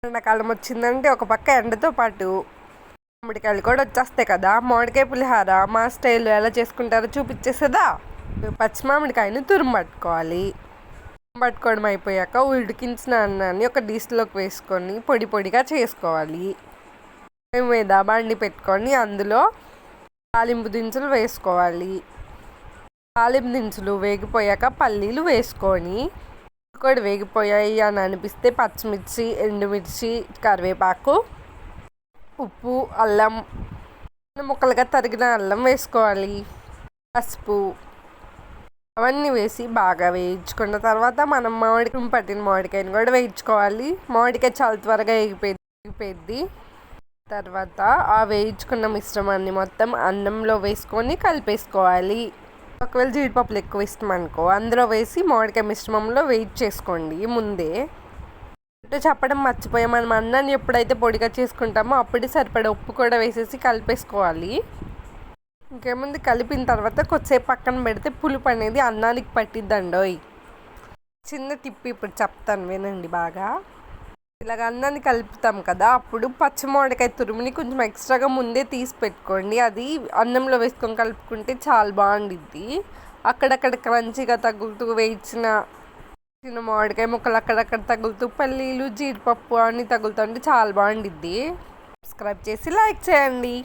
ఎండాకాలం వచ్చిందంటే ఒక పక్క ఎండతో పాటు మామిడికాయలు కూడా వచ్చేస్తాయి కదా. మామిడికాయ పులిహార మా స్టైల్లో ఎలా చేసుకుంటారో చూపించేసేదా. పచ్చి మామిడికాయని తురుము పట్టుకోవాలి. పట్టుకోవడం అయిపోయాక ఉడికించిన అన్నాన్ని ఒక డిష్లోకి వేసుకొని పొడి పొడిగా చేసుకోవాలి. మీద బండి పెట్టుకొని అందులో తాలింపు దినుసులు వేసుకోవాలి. తాలింపు దినుసులు వేగిపోయాక పల్లీలు వేసుకొని కూడా వేగిపోయాయి అని అనిపిస్తే పచ్చిమిర్చి, ఎండుమిర్చి, కరివేపాకు, ఉప్పు, అల్లం, ముక్కలుగా తరిగిన అల్లం వేసుకోవాలి. పసుపు అవన్నీ వేసి బాగా వేయించుకున్న తర్వాత మనం పట్టిన మామిడికాయని కూడా వేయించుకోవాలి. మామిడికాయ చాలా త్వరగా ఎగిపోద్ది. తర్వాత ఆ వేయించుకున్న మిశ్రమాన్ని మొత్తం అన్నంలో వేసుకొని కలిపేసుకోవాలి. ఒకవేళ జీడిపప్పులు ఎక్కువ ఇష్టం అనుకో అందులో వేసి మామిడికాయ మిశ్రమంలో వెయిట్ చేసుకోండి. ముందే అంటే చెప్పడం మర్చిపోయాం, మనం అన్నాన్ని ఎప్పుడైతే పొడిగా చేసుకుంటామో అప్పుడే సరిపడే ఉప్పు కూడా వేసేసి కలిపేసుకోవాలి. ఇంకేముంది, కలిపిన తర్వాత కొద్దిసేపు పక్కన పెడితే పులుపు అనేది అన్నానికి పట్టిద్దండోయ్. చిన్న టిప్ ఇప్పుడు చెప్తాను వినండి బాగా. ఇలాగ అన్నాన్ని కలుపుతాం కదా, అప్పుడు పచ్చి మామిడికాయ తురుముని కొంచెం ఎక్స్ట్రాగా ముందే తీసి పెట్టుకోండి. అది అన్నంలో వేసుకొని కలుపుకుంటే చాలా బాగుండిద్ది. అక్కడక్కడ క్రంచీగా తగులుతూ వేయించిన మామిడికాయ ముక్కలు అక్కడక్కడ తగులుతూ పల్లీలు, జీడిపప్పు అన్నీ తగులుతుంటే చాలా బాగుండిద్ది. సబ్స్క్రైబ్ చేసి లైక్ చేయండి.